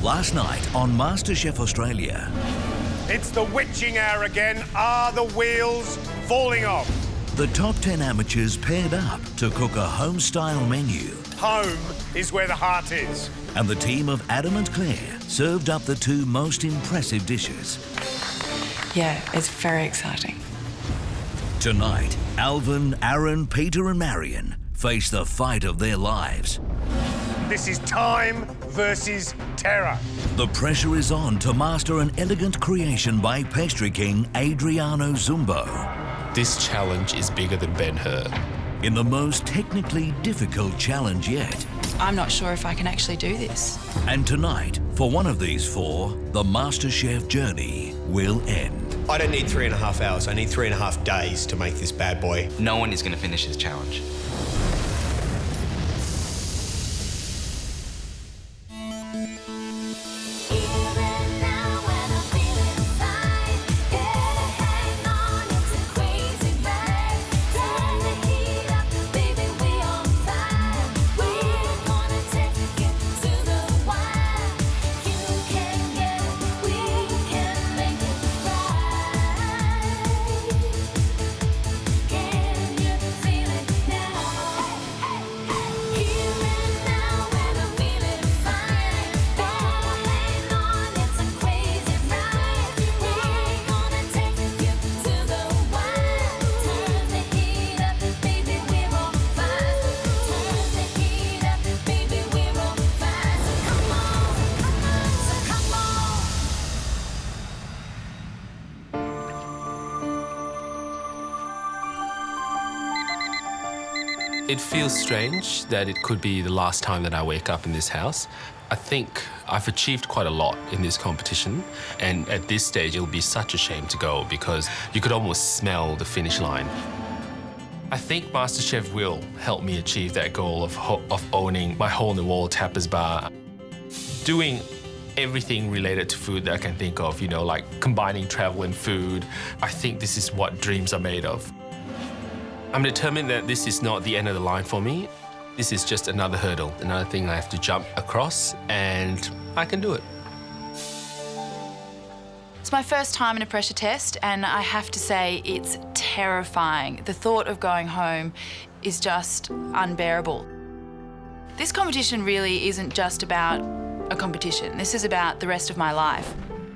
Last night on MasterChef Australia. It's the witching hour again. Are the wheels falling off? The top 10 amateurs paired up to cook a home-style menu. Home is where the heart is. And the team of Adam and Claire served up the two most impressive dishes. Yeah, it's very exciting. Tonight, Alvin, Aaron, Peter and Marion face the fight of their lives. This is time versus terror. The pressure is on to master an elegant creation by pastry king Adriano Zumbo. This challenge is bigger than Ben-Hur. In the most technically difficult challenge yet. I'm not sure if I can actually do this. And tonight, for one of these four, the MasterChef journey will end. I don't need 3.5 hours, I need 3.5 days to make this bad boy. No one is going to finish this challenge. It feels strange that it could be the last time that I wake up in this house. I think I've achieved quite a lot in this competition, and at this stage it'll be such a shame to go because you could almost smell the finish line. I think MasterChef will help me achieve that goal of owning my hole-in-the-wall tapas bar. Doing everything related to food that I can think of, you know, like combining travel and food. I think this is what dreams are made of. I'm determined that this is not the end of the line for me. This is just another hurdle, another thing I have to jump across, and I can do it. It's my first time in a pressure test, and I have to say it's terrifying. The thought of going home is just unbearable. This competition really isn't just about a competition. This is about the rest of my life.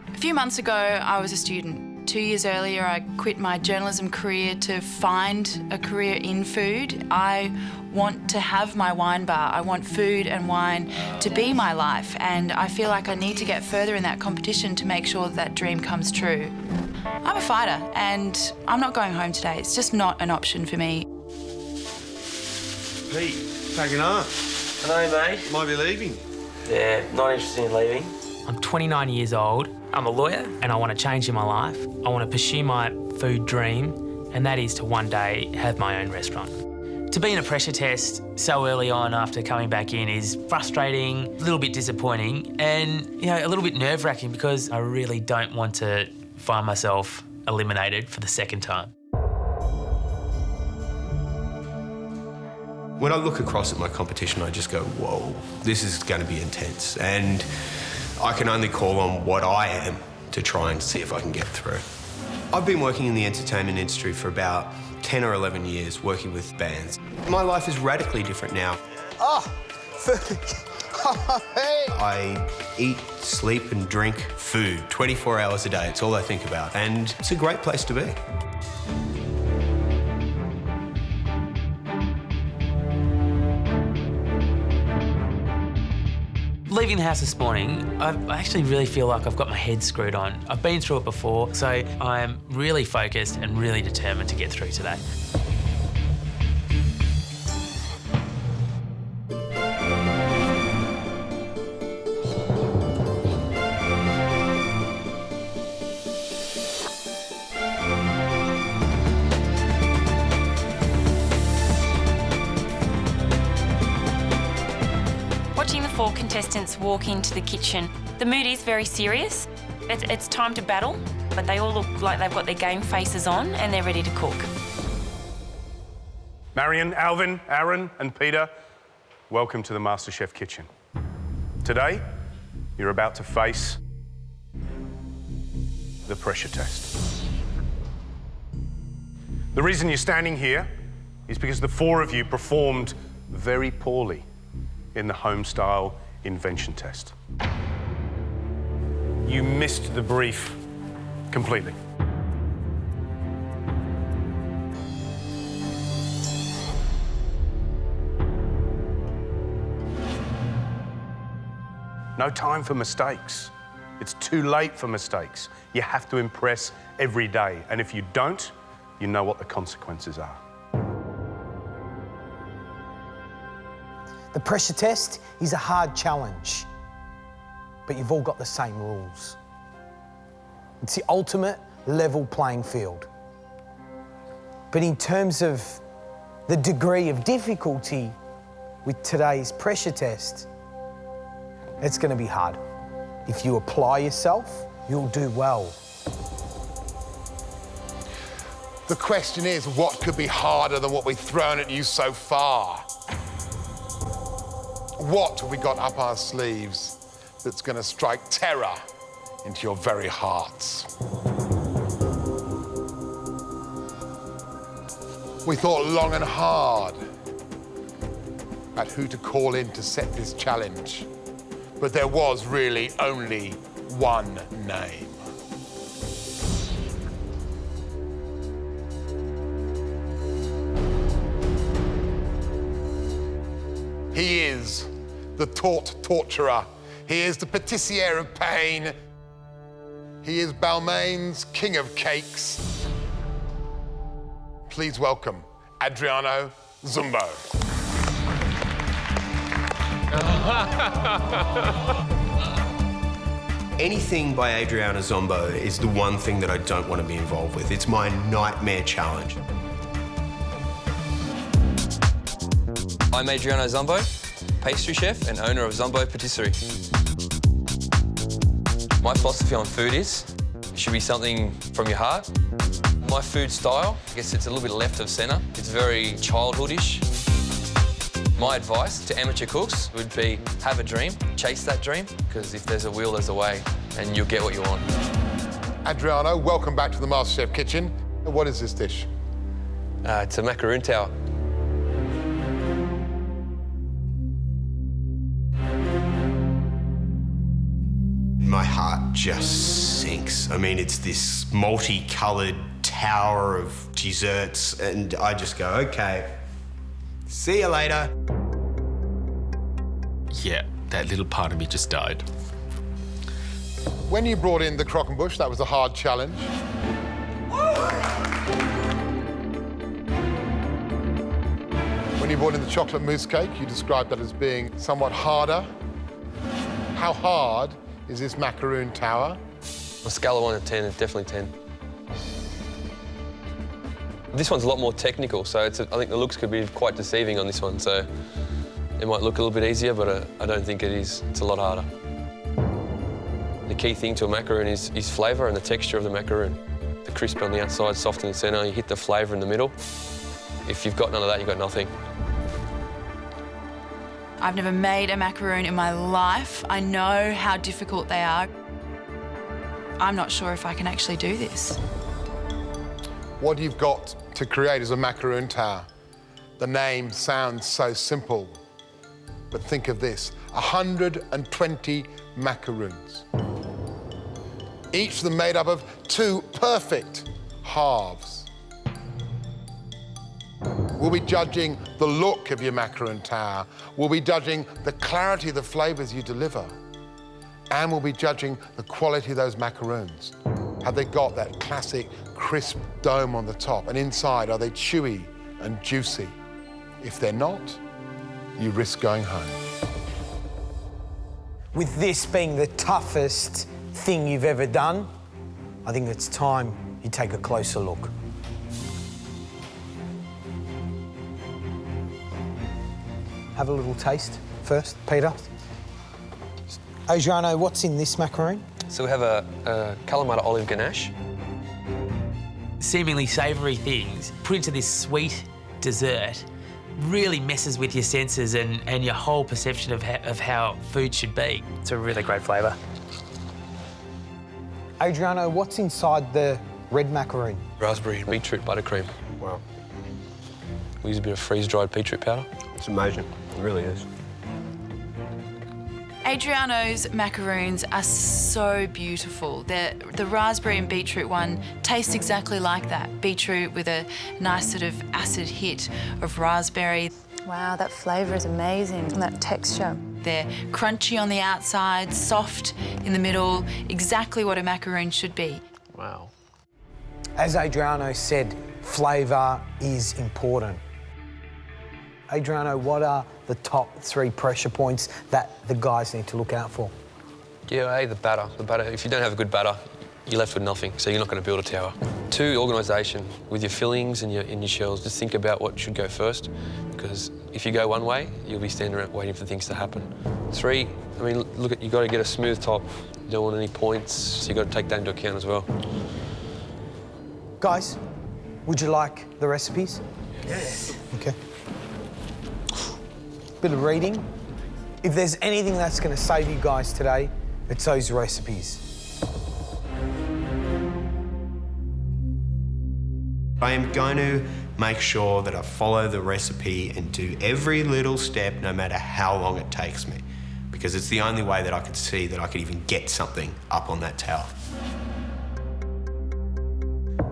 A few months ago, I was a student. 2 years earlier, I quit my journalism career to find a career in food. I want to have my wine bar. I want food and wine to be my life, and I feel like I need to get further in that competition to make sure that that dream comes true. I'm a fighter, and I'm not going home today. It's just not an option for me. Pete, packing up. Hello, mate. Might be leaving. Yeah, not interested in leaving. I'm 29 years old. I'm a lawyer and I want to change in my life. I want to pursue my food dream, and that is to one day have my own restaurant. To be in a pressure test so early on after coming back in is frustrating, a little bit disappointing, and a little bit nerve-wracking because I really don't want to find myself eliminated for the second time. When I look across at my competition, I just go, whoa, this is going to be intense. And I can only call on what I am to try and see if I can get through. I've been working in the entertainment industry for about 10 or 11 years, working with bands. My life is radically different now. I eat, sleep and drink food 24 hours a day. It's all I think about, and it's a great place to be. Leaving the house this morning, I actually really feel like I've got my head screwed on. I've been through it before, so I'm really focused and really determined to get through today. Watching the 4 contestants walk into the kitchen, the mood is very serious. It's time to battle, but they all look like they've got their game faces on and they're ready to cook. Marion, Alvin, Aaron and Peter, welcome to the MasterChef kitchen. Today, You're about to face the pressure test. The reason you're standing here is because the four of you performed very poorly in the home-style invention test. You missed the brief completely. No time for mistakes. It's too late for mistakes. You have to impress every day. And if you don't, you know what the consequences are. The pressure test is a hard challenge, but you've all got the same rules. It's the ultimate level playing field. But in terms of the degree of difficulty with today's pressure test, it's going to be hard. If you apply yourself, you'll do well. The question is, what could be harder than what we've thrown at you so far? What have we got up our sleeves that's going to strike terror into your very hearts? We thought long and hard at who to call in to set this challenge, but there was really only one name. He is the taught torturer. He is the patissier of pain. He is Balmain's king of cakes. Please welcome Adriano Zumbo. Anything by Adriano Zombo is the one thing that I don't want to be involved with. It's my nightmare challenge. I'm Adriano Zombo, pastry chef and owner of Zombo Patisserie. My philosophy on food is, it should be something from your heart. My food style, I guess it's a little bit left of centre. It's very childhoodish. My advice to amateur cooks would be have a dream, chase that dream, because if there's a will, there's a way, and you'll get what you want. Adriano, welcome back to the MasterChef kitchen. What is this dish? It's a macaroon tower. My heart just sinks. I mean, it's this multicoloured tower of desserts, and I just go, okay, see you later. Yeah, that little part of me just died. When you brought in the croquembouche, that was a hard challenge. When you brought in the chocolate mousse cake, you described that as being somewhat harder. How hard is this macaroon tower? On a scale of 1 to 10, it's definitely 10. This one's a lot more technical, so I think the looks could be quite deceiving on this one, so it might look a little bit easier, but I don't think it is. It's a lot harder. The key thing to a macaroon is flavour and the texture of the macaroon. The crisp on the outside, soft in the centre, you hit the flavour in the middle. If you've got none of that, you've got nothing. I've never made a macaroon in my life. I know how difficult they are. I'm not sure if I can actually do this. What you've got to create is a macaroon tower. The name sounds so simple, but think of this, 120 macaroons. Each of them made up of 2 perfect halves. We'll be judging the look of your macaroon tower. We'll be judging the clarity of the flavours you deliver. And we'll be judging the quality of those macaroons. Have they got that classic crisp dome on the top? And inside, are they chewy and juicy? If they're not, you risk going home. With this being the toughest thing you've ever done, I think it's time you take a closer look. Have a little taste first, Peter. Adriano, what's in this macaroon? So we have a Kalamata olive ganache. Seemingly savoury things put into this sweet dessert really messes with your senses and your whole perception of how food should be. It's a really great flavour. Adriano, what's inside the red macaroon? Raspberry and beetroot buttercream. Wow. We use a bit of freeze-dried beetroot powder. It's amazing. It really is. Adriano's macaroons are so beautiful. The raspberry and beetroot one tastes exactly like that. Beetroot with a nice sort of acid hit of raspberry. Wow, that flavour is amazing, and that texture. They're crunchy on the outside, soft in the middle, exactly what a macaroon should be. Wow. As Adriano said, flavour is important. Adriano, what are the top 3 pressure points that the guys need to look out for? Yeah, the batter. The batter. If you don't have a good batter, you're left with nothing, so you're not going to build a tower. 2, organisation. With your fillings and your shells, just think about what should go first, because if you go one way, you'll be standing around waiting for things to happen. 3, I mean, look at, you've got to get a smooth top. You don't want any points, so you've got to take that into account as well. Guys, would you like the recipes? Yes. OK. Bit of reading. If there's anything that's going to save you guys today, it's those recipes. I am going to make sure that I follow the recipe and do every little step, no matter how long it takes me, because it's the only way that I could see that I could even get something up on that tower.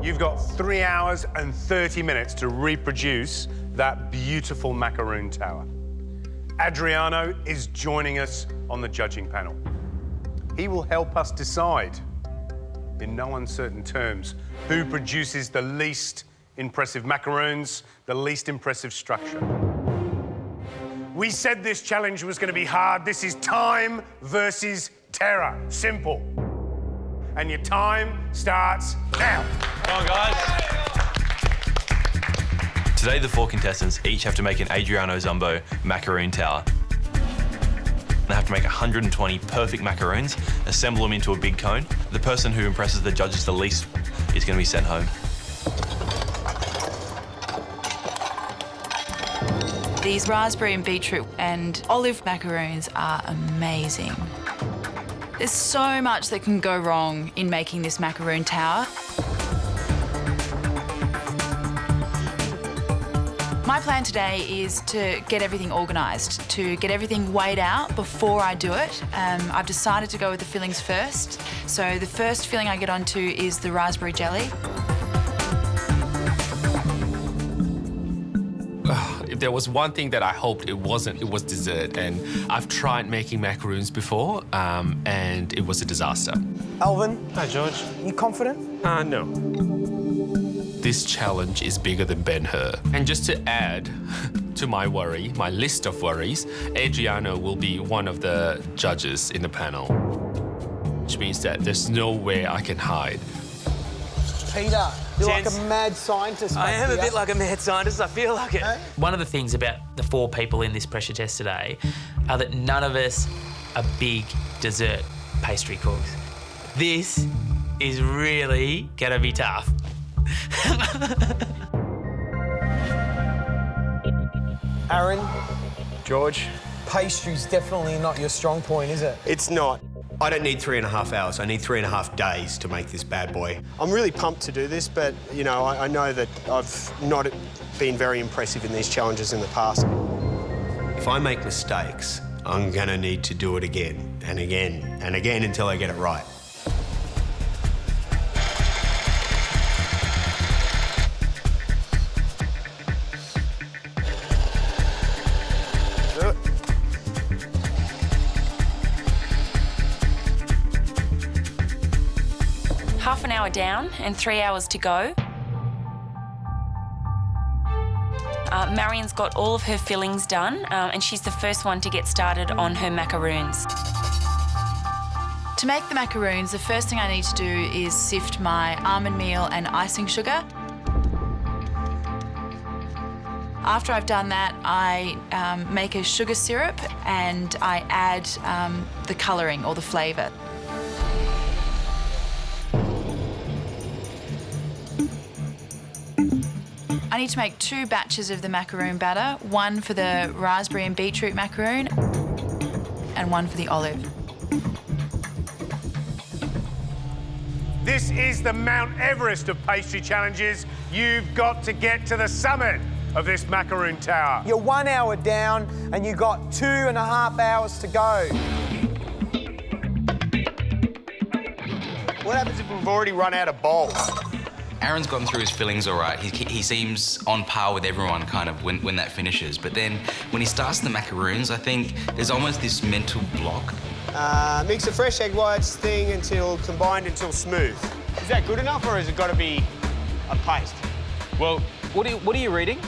You've got 3 hours and 30 minutes to reproduce that beautiful macaroon tower. Adriano is joining us on the judging panel. He will help us decide, in no uncertain terms, who produces the least impressive macaroons, the least impressive structure. We said this challenge was going to be hard. This is time versus terror. Simple. And your time starts now. Come on, guys. Today, the 4 contestants each have to make an Adriano Zumbo macaroon tower. They have to make 120 perfect macaroons, assemble them into a big cone. The person who impresses the judges the least is going to be sent home. These raspberry and beetroot and olive macaroons are amazing. There's so much that can go wrong in making this macaroon tower. My plan today is to get everything organised, to get everything weighed out before I do it. I've decided to go with the fillings first. So the first filling I get onto is the raspberry jelly. If there was one thing that I hoped it wasn't, it was dessert. And I've tried making macaroons before, and it was a disaster. Alvin? Hi, George. You confident? No. This challenge is bigger than Ben-Hur. And just to add to my worry, my list of worries, Adriano will be one of the judges in the panel, which means that there's nowhere I can hide. Peter, you're like a mad scientist. I am a bit like a mad scientist, I feel like it. Hey? One of the things about the 4 people in this pressure test today are that none of us are big dessert pastry cooks. This is really gonna be tough. Aaron? George? Pastry's definitely not your strong point, is it? It's not. I don't need 3.5 hours. I need 3.5 days to make this bad boy. I'm really pumped to do this, but, you know, I know that I've not been very impressive in these challenges in the past. If I make mistakes, I'm gonna need to do it again and again and again until I get it right. Half an hour down and 3 hours to go. Marion's got all of her fillings done, and she's the first one to get started on her macaroons. To make the macaroons, the first thing I need to do is sift my almond meal and icing sugar. After I've done that, I make a sugar syrup and I add the colouring or the flavour. I need to make 2 batches of the macaroon batter, one for the raspberry and beetroot macaroon and one for the olive. This is the Mount Everest of pastry challenges. You've got to get to the summit of this macaroon tower. You're 1 hour down and you've got 2.5 hours to go. What happens if we've already run out of bowls? Aaron's gotten through his fillings all right. He seems on par with everyone kind of when that finishes. But then when he starts the macaroons, I think there's almost this mental block. Mix the fresh egg whites thing until combined until smooth. Is that good enough, or has it got to be a paste? Well, what are you reading?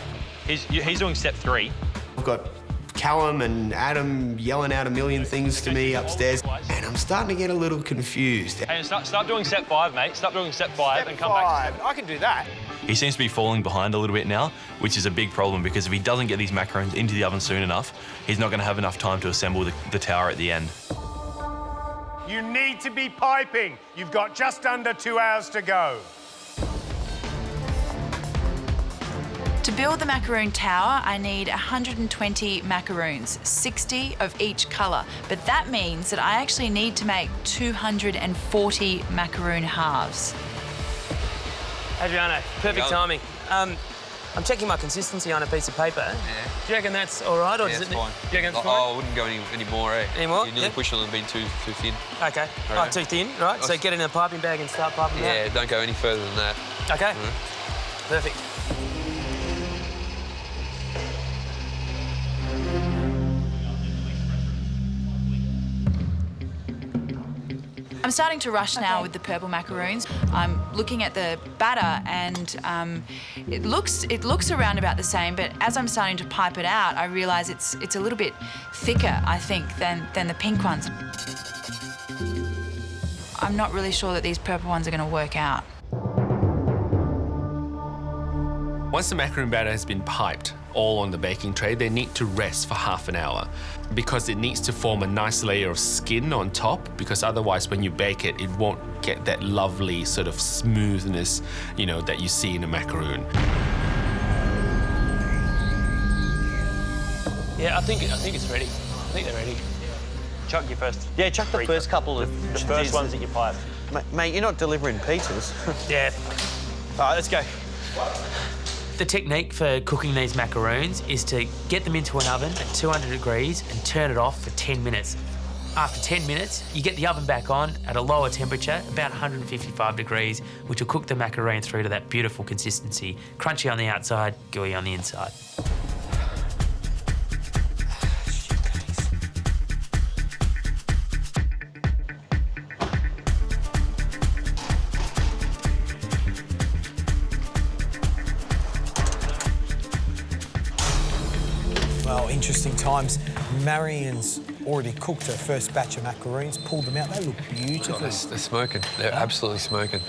He's doing step 3. I've got Callum and Adam yelling out a million things to me upstairs, and I'm starting to get a little confused. Hey, start doing step 5, mate. Stop doing step 5 and come back. I can do that. He seems to be falling behind a little bit now, which is a big problem because if he doesn't get these macaroons into the oven soon enough, he's not going to have enough time to assemble the tower at the end. You need to be piping. You've got just under 2 hours to go. To build the macaroon tower, I need 120 macaroons, 60 of each colour. But that means that I actually need to make 240 macaroon halves. Adriano, perfect timing. I'm checking my consistency on a piece of paper. Yeah. Do you reckon that's all right, or Yeah, does it's it? fine. Do you reckon it's fine? Oh, I wouldn't go any more, eh? Any more? You're nearly Yeah. pushing on being too thin. Okay. Oh, too thin, right? So get in a piping bag and start piping out. Yeah, don't go any further than that. Okay. Perfect. I'm starting to rush now with the purple macaroons. I'm looking at the batter and it looks around about the same, but as I'm starting to pipe it out, I realise it's a little bit thicker, I think, than the pink ones. I'm not really sure that these purple ones are going to work out. Once the macaroon batter has been piped all on the baking tray, they need to rest for half an hour because it needs to form a nice layer of skin on top, because otherwise when you bake it, it won't get that lovely sort of smoothness, you know, that you see in a macaroon. Yeah, I think it's ready. I think they're ready. Chuck you first. Yeah, chuck the first couple of The first ones that you pipe. Mate, you're not delivering pizzas. Yeah. All right, let's go. The technique for cooking these macaroons is to get them into an oven at 200 degrees and turn it off for 10 minutes. After 10 minutes, you get the oven back on at a lower temperature, about 155 degrees, which will cook the macaroon through to that beautiful consistency, crunchy on the outside, gooey on the inside. Well, interesting times. Marion's already cooked her first batch of macaroons, pulled them out. They look beautiful. They're smoking. They're absolutely smoking.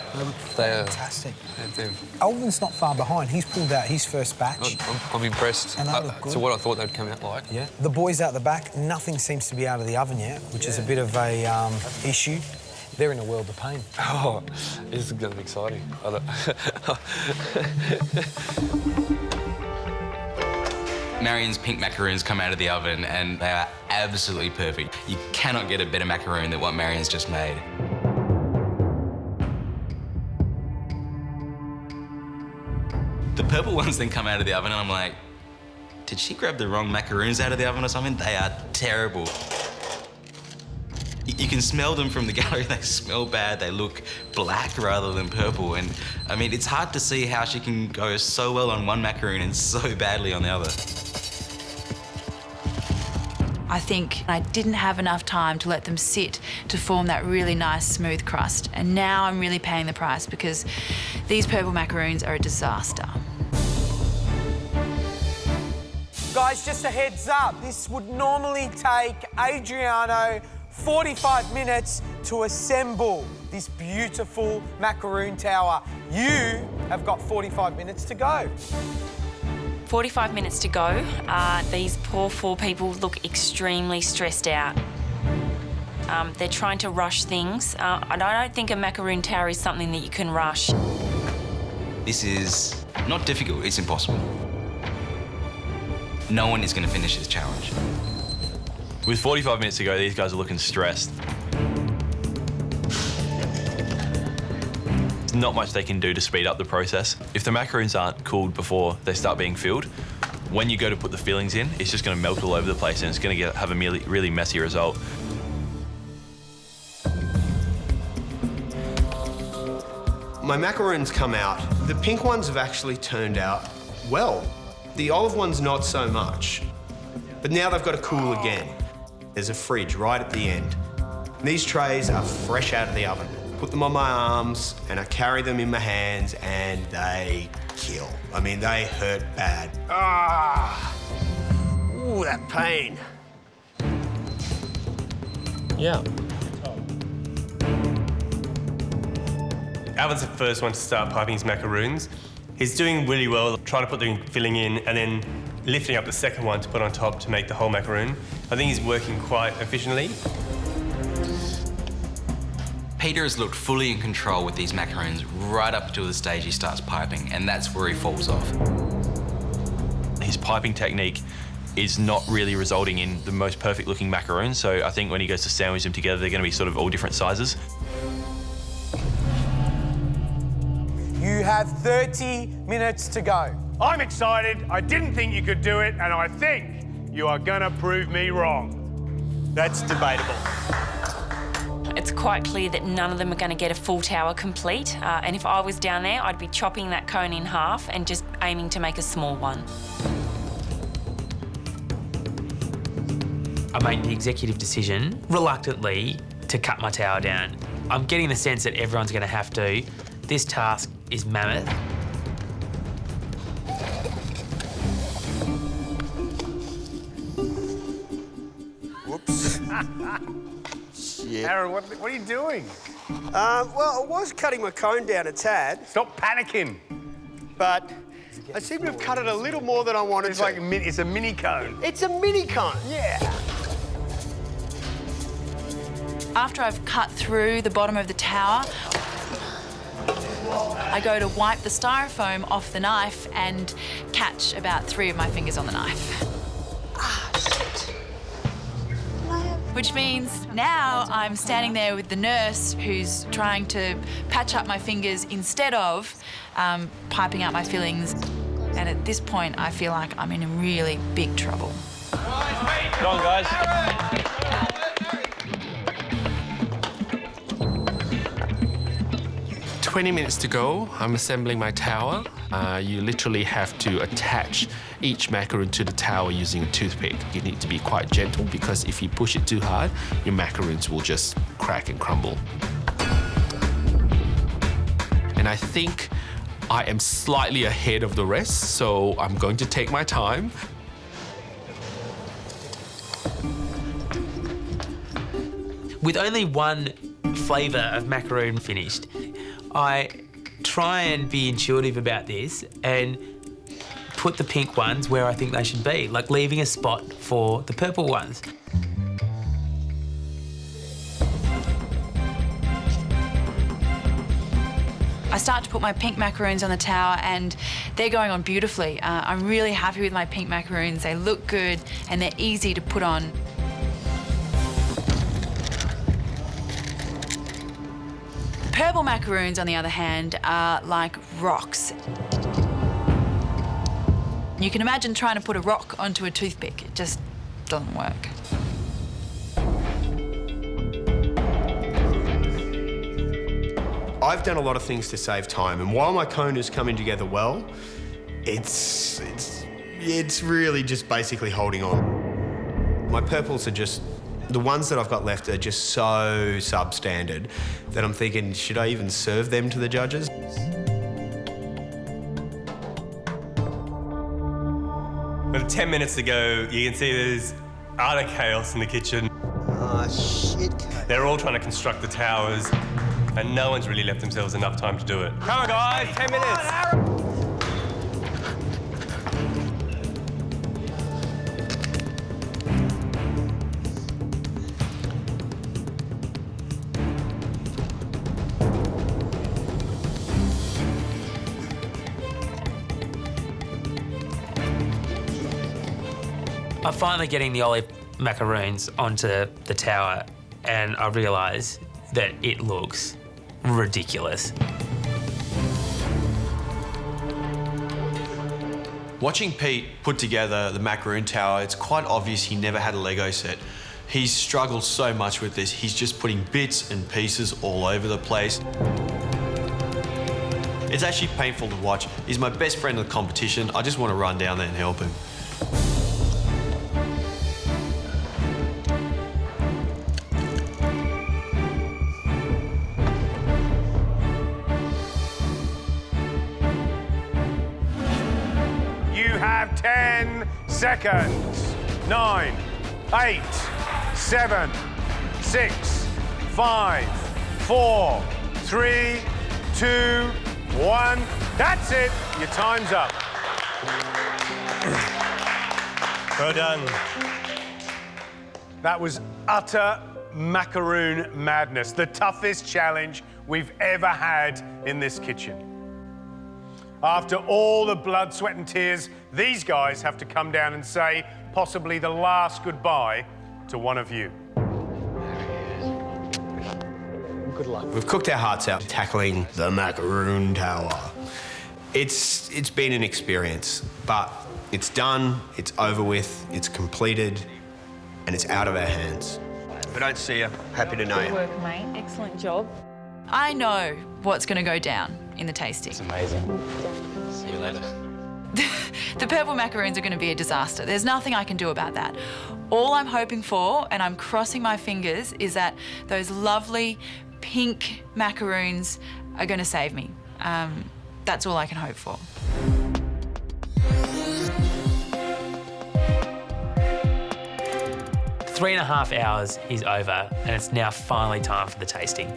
They are fantastic. They're, Alvin's not far behind. He's pulled out his first batch. I'm impressed. And they look good. To what I thought they'd come out like. Yeah. The boys out the back, nothing seems to be out of the oven yet, which is a bit of a issue. They're in a world of pain. Oh, this is going to be exciting. Marion's pink macaroons come out of the oven and they are absolutely perfect. You cannot get a better macaroon than what Marion's just made. The purple ones then come out of the oven and I'm like, did she grab the wrong macaroons out of the oven or something? They are terrible. You can smell them from the gallery. They smell bad. They look black rather than purple. And I mean, it's hard to see how she can go so well on one macaroon and so badly on the other. I think I didn't have enough time to let them sit to form that really nice smooth crust. And now I'm really paying the price because these purple macaroons are a disaster. Guys, just a heads up, this would normally take Adriano 45 minutes to assemble this beautiful macaroon tower. You have got 45 minutes to go. 45 minutes to go. These poor 4 people look extremely stressed out. They're trying to rush things. And I don't think a macaroon tower is something that you can rush. This is not difficult, it's impossible. No one is going to finish this challenge. With 45 minutes to go, these guys are looking stressed. There's not much they can do to speed up the process. If the macaroons aren't cooled before they start being filled, when you go to put the fillings in, it's just going to melt all over the place and it's going to have a really messy result. My macaroons come out. The pink ones have actually turned out well. The olive ones, not so much. But now they've got to cool again. There's a fridge right at the end. These trays are fresh out of the oven. Put them on my arms and I carry them in my hands and they kill. I mean, they hurt bad. Ah! Ooh, that pain. Yeah. Alvin's the first one to start piping his macaroons. He's doing really well, trying to put the filling in and then lifting up the second one to put on top to make the whole macaroon. I think he's working quite efficiently. Peter has looked fully in control with these macaroons right up to the stage he starts piping, and that's where he falls off. His piping technique is not really resulting in the most perfect looking macaroons, so I think when he goes to sandwich them together, they're going to be sort of all different sizes. You have 30 minutes to go. I'm excited. I didn't think you could do it, and I think you are gonna prove me wrong. That's debatable. It's quite clear that none of them are going to get a full tower complete. And if I was down there, I'd be chopping that cone in half and just aiming to make a small one. I made the executive decision, reluctantly, to cut my tower down. I'm getting the sense that everyone's going to have to. This task is mammoth. Whoops. Shit. Aaron, what are you doing? Well, I was cutting my cone down a tad. Stop panicking. But I seem to have cut it a little more than I wanted It's to. like it's a mini cone. It's a mini cone. Yeah. After I've cut through the bottom of the tower, I go to wipe the styrofoam off the knife and catch about 3 of my fingers on the knife. Which means now I'm standing there with the nurse who's trying to patch up my fingers instead of piping out my fillings. And at this point, I feel like I'm in really big trouble. Come on, guys. 20 minutes to go. I'm assembling my tower. You literally have to attach each macaroon to the tower using a toothpick. You need to be quite gentle because if you push it too hard, your macaroons will just crack and crumble. And I think I am slightly ahead of the rest, so I'm going to take my time. With only one flavour of macaroon finished, I try and be intuitive about this and put the pink ones where I think they should be, like leaving a spot for the purple ones. I start to put my pink macaroons on the tower and they're going on beautifully. I'm really happy with my pink macaroons. They look good and they're easy to put on. Purple macaroons, on the other hand, are like rocks. You can imagine trying to put a rock onto a toothpick. It just doesn't work. I've done a lot of things to save time, and while my cone is coming together well, it's really just basically holding on. My purples are just, the ones that I've got left are just so substandard that I'm thinking, should I even serve them to the judges? With 10 minutes to go, you can see there's utter chaos in the kitchen. Oh, shit. They're all trying to construct the towers, and no one's really left themselves enough time to do it. Come on, guys, 10 minutes. I'm finally getting the olive macaroons onto the tower, and I realise that it looks ridiculous. Watching Pete put together the macaroon tower, it's quite obvious he never had a Lego set. He's struggled so much with this. He's just putting bits and pieces all over the place. It's actually painful to watch. He's my best friend in the competition. I just want to run down there and help him. You have 10 seconds. 9, 8, 7, 6, 5, 4, 3, 2, 1. That's it. Your time's up. Well done. That was utter macaroon madness, the toughest challenge we've ever had in this kitchen. After all the blood, sweat and tears, these guys have to come down and say possibly the last goodbye to one of you. Good luck. We've cooked our hearts out tackling the macaroon tower. It's been an experience, but it's done, it's over with, it's completed, and it's out of our hands. If I don't see you, happy to know you. Good work, mate. Excellent job. I know what's going to go down in the tasting. It's amazing. See you later. The purple macaroons are going to be a disaster. There's nothing I can do about that. All I'm hoping for, and I'm crossing my fingers, is that those lovely pink macaroons are going to save me. That's all I can hope for. Three and a half hours is over, and it's now finally time for the tasting.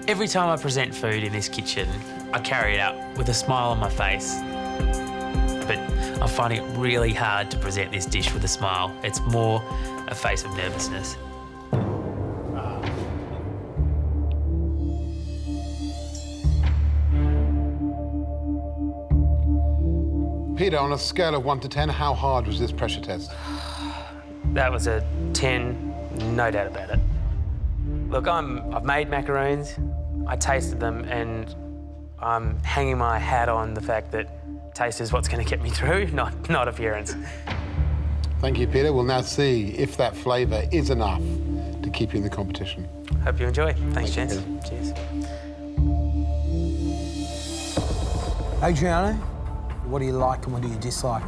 Every time I present food in this kitchen, I carry it out with a smile on my face. But I'm finding it really hard to present this dish with a smile. It's more a face of nervousness. Peter, on a scale of 1 to 10, how hard was this pressure test? That was a 10, no doubt about it. Look, I've made macaroons, I tasted them, and I'm hanging my hat on the fact that taste is what's going to get me through, not appearance. Thank you, Peter. We'll now see if that flavour is enough to keep you in the competition. Hope you enjoy. Thanks, gents. Cheers. Adriano, what do you like and what do you dislike?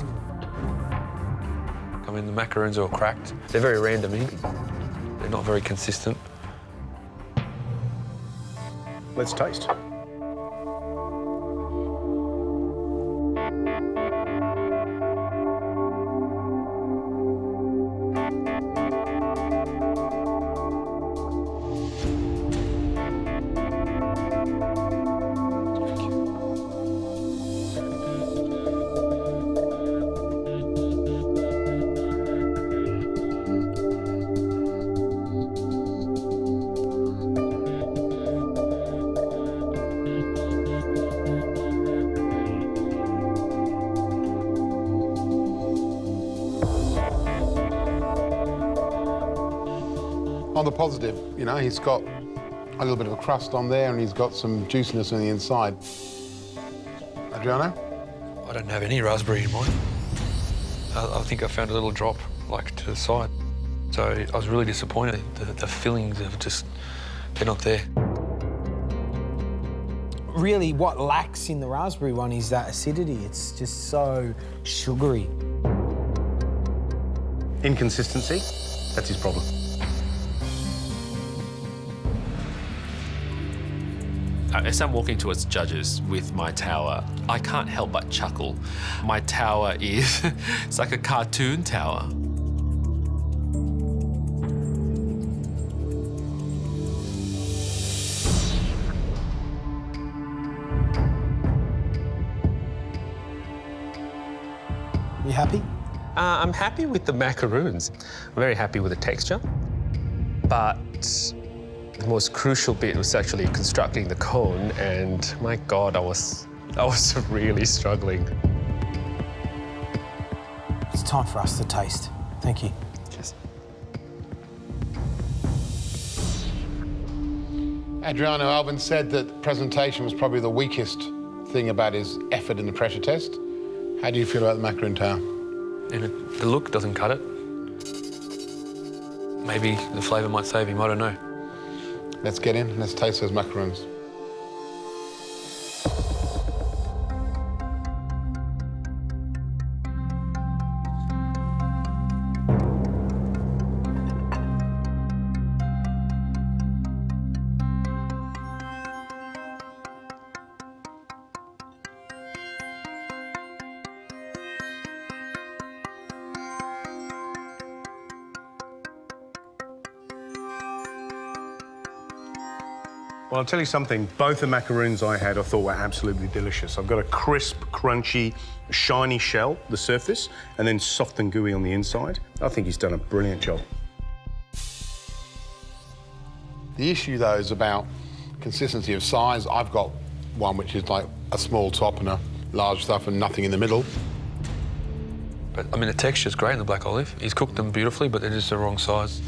I mean, the macaroons are all cracked. They're very random. They're not very consistent. Let's taste. On the positive, you know, he's got a little bit of a crust on there and he's got some juiciness on the inside. Adriano? I don't have any raspberry in mine. I think I found a little drop, like, to the side. So I was really disappointed. The fillings have just, they're not there. Really, what lacks in the raspberry one is that acidity. It's just so sugary. Inconsistency, that's his problem. As I'm walking towards judges with my tower, I can't help but chuckle. My tower is, it's like a cartoon tower. You happy? I'm happy with the macaroons. I'm very happy with the texture, but the most crucial bit was actually constructing the cone, and my God, I was really struggling. It's time for us to taste. Thank you. Cheers. Adriano, Alvin said that presentation was probably the weakest thing about his effort in the pressure test. How do you feel about the macaroon tower? And the look doesn't cut it. Maybe the flavour might save him, I don't know. Let's get in, let's taste those macaroons. Well, I'll tell you something. Both the macaroons I had I thought were absolutely delicious. I've got a crisp, crunchy, shiny shell, the surface, and then soft and gooey on the inside. I think he's done a brilliant job. The issue, though, is about consistency of size. I've got one which is like a small top and a large stuff and nothing in the middle. But, I mean, the texture's great in the black olive. He's cooked them beautifully, but they're just the wrong size.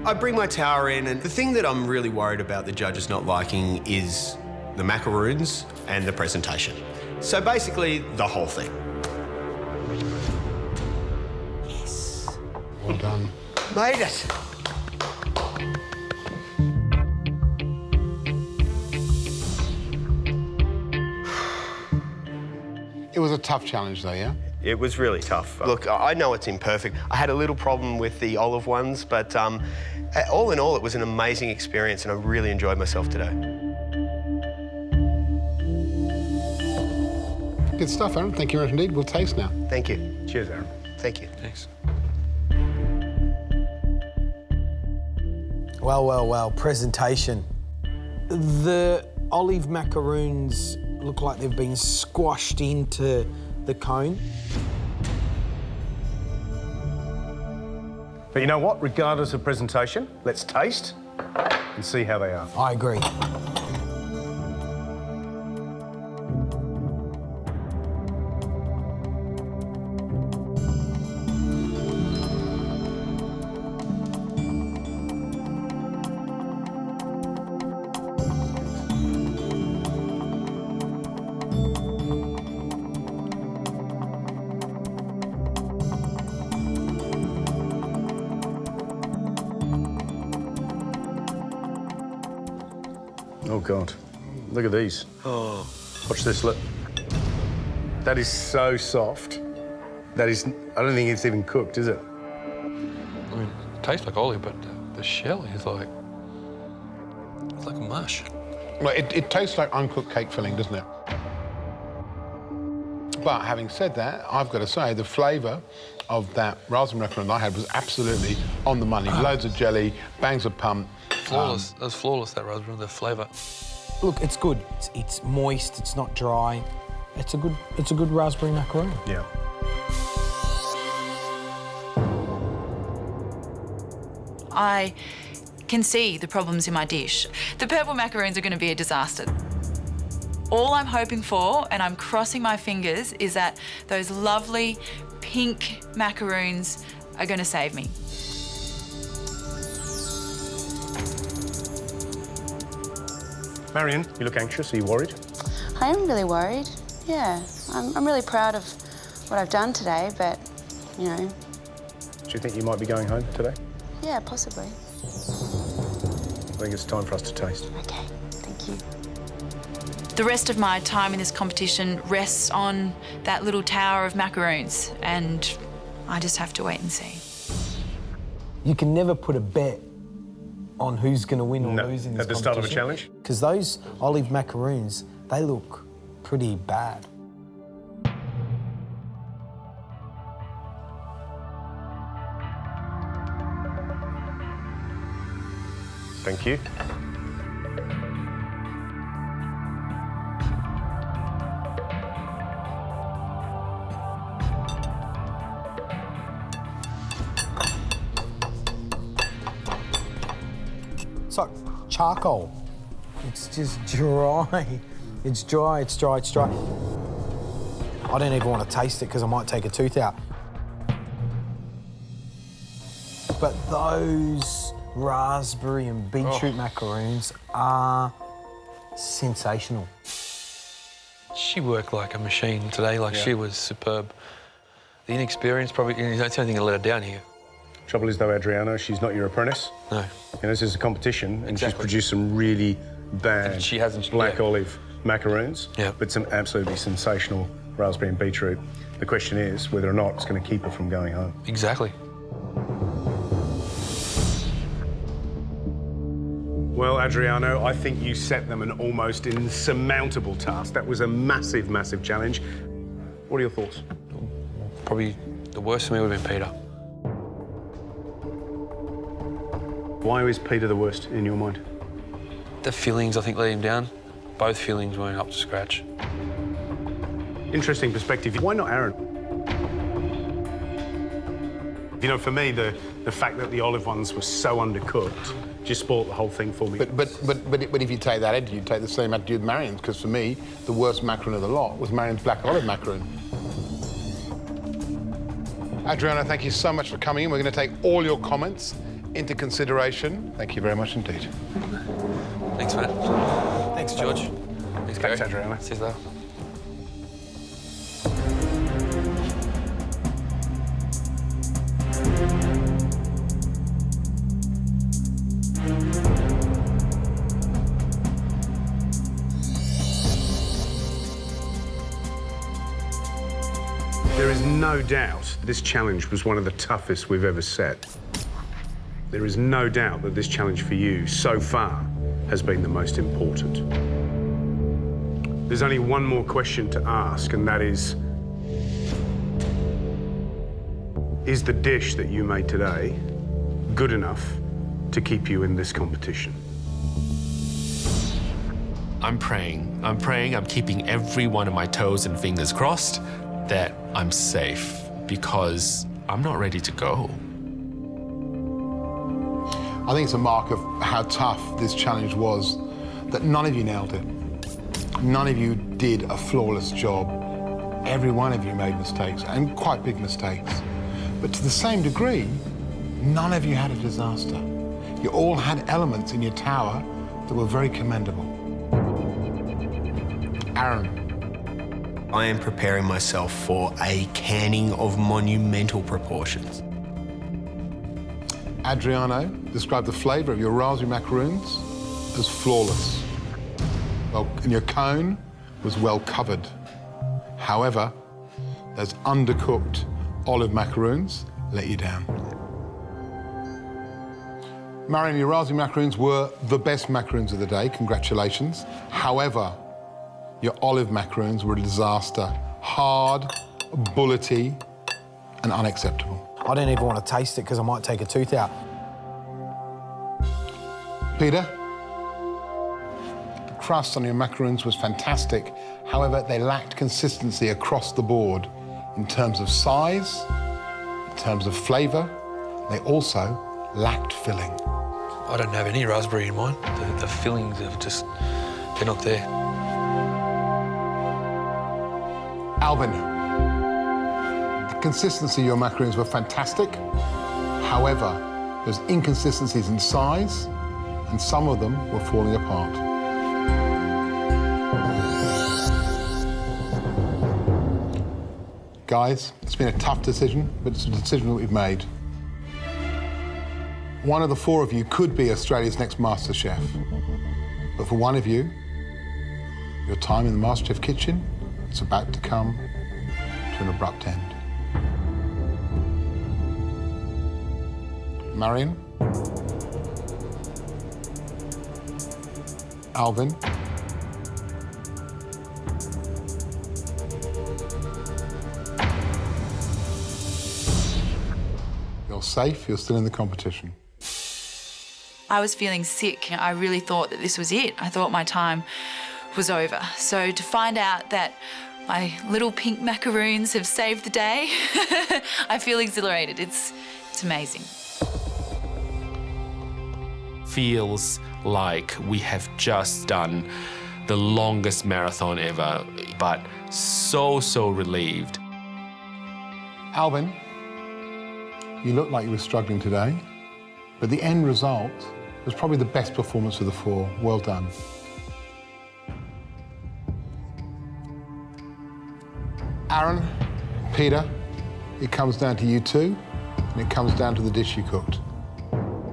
I bring my tower in, and the thing that I'm really worried about the judges not liking is the macaroons and the presentation. So basically, the whole thing. Yes. Well done. Made it. It was a tough challenge, though, yeah? It was really tough. Look, I know it's imperfect. I had a little problem with the olive ones, but all in all, it was an amazing experience and I really enjoyed myself today. Good stuff, Aaron. Thank you very much indeed. We'll taste now. Thank you. Cheers, Aaron. Thank you. Thanks. Well, well, well, presentation. The olive macaroons look like they've been squashed into the cone. But you know what? Regardless of presentation, let's taste and see how they are. I agree. Oh, God. Look at these. Oh. Watch this, look. That is so soft. That is... I don't think it's even cooked, is it? I mean, it tastes like olive, but the shell is like... It's like a mush. Well, it tastes like uncooked cake filling, doesn't it? But having said that, I've got to say, the flavour of that raspberry macaron I had was absolutely on the money. Loads of jelly, bangs of pump. Flawless. That was flawless, that raspberry, the flavour. Look, it's good. It's moist, it's not dry. It's a good raspberry macaroon. Yeah. I can see the problems in my dish. The purple macaroons are going to be a disaster. All I'm hoping for, and I'm crossing my fingers, is that those lovely pink macaroons are going to save me. Marion, you look anxious. Are you worried? I am really worried, yeah. I'm really proud of what I've done today, but, you know... Do you think you might be going home today? Yeah, possibly. I think it's time for us to taste. Okay, thank you. The rest of my time in this competition rests on that little tower of macaroons, and I just have to wait and see. You can never put a bet on who's going to win or lose in this competition. At the start of a challenge? Because those olive macaroons, they look pretty bad. Thank you. It's like charcoal. It's just dry. It's dry, it's dry, it's dry. I don't even want to taste it because I might take a tooth out. But those raspberry and beetroot macaroons are sensational. She worked like a machine today, like she was superb. The inexperience probably, that's the only thing that let her down here. Trouble is though, Adriano, she's not your apprentice. No. You know, this is a competition and she's Exactly. produced some really bad And she hasn't, black olive macaroons, but some absolutely sensational raspberry and beetroot. The question is whether or not it's going to keep her from going home. Exactly. Well, Adriano, I think you set them an almost insurmountable task. That was a massive, massive challenge. What are your thoughts? Probably the worst for me would have been Peter. Why is Peter the worst in your mind? The fillings, I think, let him down. Both fillings weren't up to scratch. Interesting perspective. Why not Aaron? You know, for me, the fact that the olive ones were so undercooked just spoiled the whole thing for me. But if you take that attitude, you take the same attitude with Marion's, because for me, the worst macaroon of the lot was Marion's black olive macaroon. Adriano, thank you so much for coming in. We're going to take all your comments into consideration. Thank you very much indeed. Thanks, Matt. Thanks, George. Thanks, Gary. Thanks, Adriano. See you later. There is no doubt this challenge was one of the toughest we've ever set. There is no doubt that this challenge for you so far has been the most important. There's only one more question to ask, and that is the dish that you made today good enough to keep you in this competition? I'm praying, I'm keeping every one of my toes and fingers crossed that I'm safe, because I'm not ready to go. I think it's a mark of how tough this challenge was that none of you nailed it. None of you did a flawless job. Every one of you made mistakes, and quite big mistakes. But to the same degree, none of you had a disaster. You all had elements in your tower that were very commendable. Aaron. I am preparing myself for a canning of monumental proportions. Adriano described the flavour of your raspberry macaroons as flawless. Well, and your cone was well covered. However, those undercooked olive macaroons let you down. Marion, your raspberry macaroons were the best macaroons of the day. Congratulations. However, your olive macaroons were a disaster. Hard, bullety, and unacceptable. I don't even want to taste it because I might take a tooth out. Peter, the crust on your macaroons was fantastic. However, they lacked consistency across the board in terms of size, in terms of flavour. They also lacked filling. I don't have any raspberry in mine. The fillings are just, they're not there. Alvin, the consistency of your macaroons were fantastic. However, there's inconsistencies in size, and some of them were falling apart. Guys, it's been a tough decision, but it's a decision that we've made. One of the four of you could be Australia's next MasterChef. But for one of you, your time in the MasterChef kitchen is about to come to an abrupt end. Marion? Alvin? You're safe, you're still in the competition. I was feeling sick. I really thought that this was it. I thought my time was over. So to find out that my little pink macaroons have saved the day, I feel exhilarated. It's amazing. feels like we have just done the longest marathon ever, but so relieved. Alvin, you look like you were struggling today, but the end result was probably the best performance of the four. Well done. Aaron, Peter, it comes down to you two, and it comes down to the dish you cooked.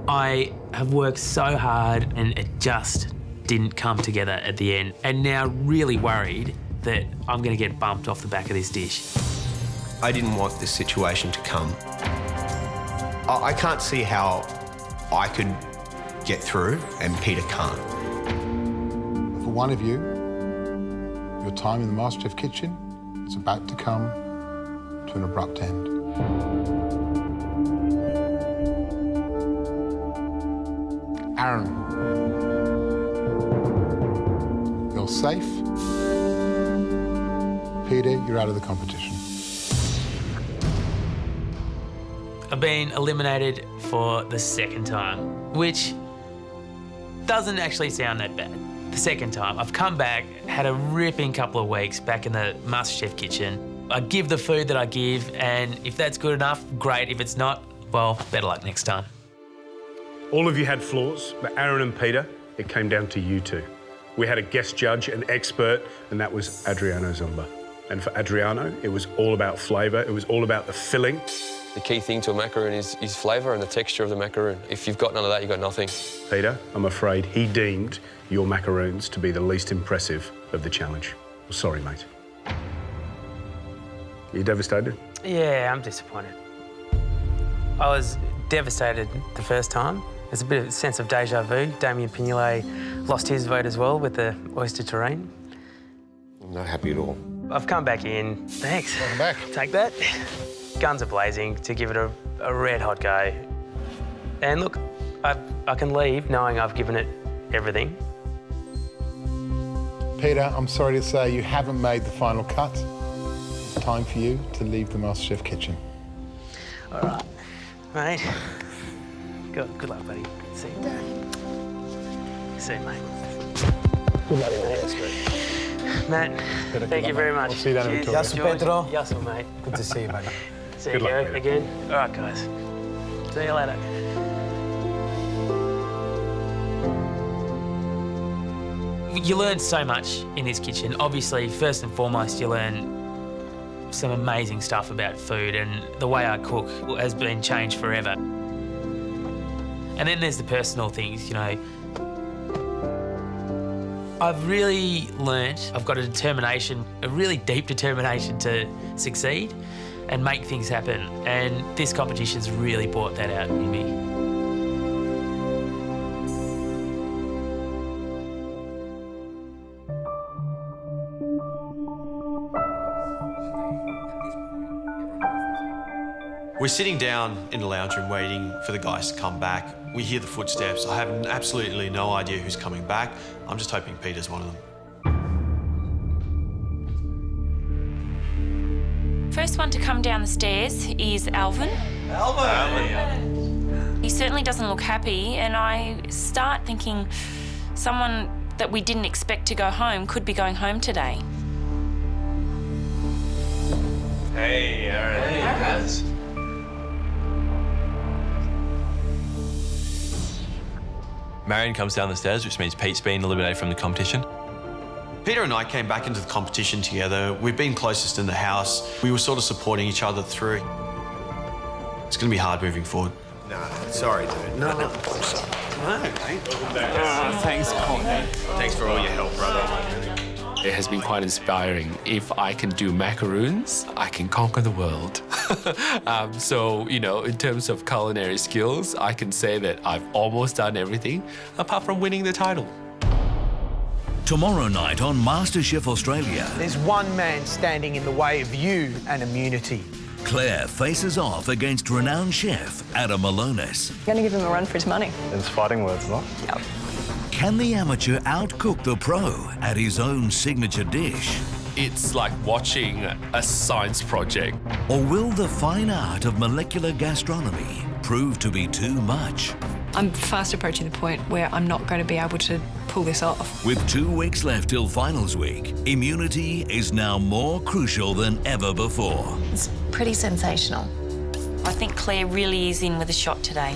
I have worked so hard and it just didn't come together at the end. And now really worried that I'm going to get bumped off the back of this dish. I didn't want this situation to come. I can't see how I could get through and Peter can't. For one of you, your time in the MasterChef kitchen is about to come to an abrupt end. Aaron, you're safe. Peter, you're out of the competition. I've been eliminated for the second time, which doesn't actually sound that bad. The second time, I've come back, had a ripping couple of weeks back in the MasterChef kitchen. I give the food that I give, and if that's good enough, great. If it's not, well, better luck next time. All of you had flaws, but Aaron and Peter, it came down to you two. We had a guest judge, an expert, and that was Adriano Zomba. And for Adriano, it was all about flavour, it was all about the filling. The key thing to a macaroon is flavour and the texture of the macaroon. If you've got none of that, you've got nothing. Peter, I'm afraid he deemed your macaroons to be the least impressive of the challenge. Well, sorry, mate. You devastated? Yeah, I'm disappointed. I was devastated the first time. There's a bit of a sense of deja vu. Damien Pignolet lost his vote as well with the oyster terrine. I'm not happy at all. I've come back in. Thanks. Welcome back. Take that. Guns are blazing to give it a red-hot go. And look, I can leave knowing I've given it everything. Peter, I'm sorry to say you haven't made the final cut. It's time for you to leave the MasterChef kitchen. All right, mate. Good luck, buddy. See you. See you, mate. Good luck, mate. That's great. Matt, thank you very much. I'll see you down in Victoria. Yasu, Pedro. Yasu, mate. Good to see you, buddy. See Good you luck, Peter. again. All right, guys. See you later. You learn so much in this kitchen. Obviously, first and foremost, you learn some amazing stuff about food, and the way I cook has been changed forever. And then there's the personal things, you know. I've really learnt I've got a determination, a really deep determination to succeed and make things happen. And this competition's really brought that out in me. We're sitting down in the lounge room waiting for the guys to come back. We hear the footsteps. I have absolutely no idea who's coming back. I'm just hoping Peter's one of them. First one to come down the stairs is Alvin. Alvin. He certainly doesn't look happy, and I start thinking someone that we didn't expect to go home could be going home today. Hey, Aaron. Hey, guys. Marion comes down the stairs, which means Pete's been eliminated from the competition. Peter and I came back into the competition together. We've been closest in the house. We were sort of supporting each other through. It's going to be hard moving forward. No, sorry, dude. No, I'm sorry. No, mate. Thanks, Thanks for all your help, brother. It has been quite inspiring. If I can do macaroons, I can conquer the world. So, you know, in terms of culinary skills, I can say that I've almost done everything apart from winning the title. Tomorrow night on MasterChef Australia, There's one man standing in the way of you and immunity. Claire faces off against renowned chef Adam Malonis. Gonna give him a run for his money. It's fighting words, not? Yep. Can the amateur outcook the pro at his own signature dish? It's like watching a science project. Or will the fine art of molecular gastronomy prove to be too much? I'm fast approaching the point where I'm not going to be able to pull this off. With 2 weeks left till finals week, immunity is now more crucial than ever before. It's pretty sensational. I think Claire really is in with a shot today.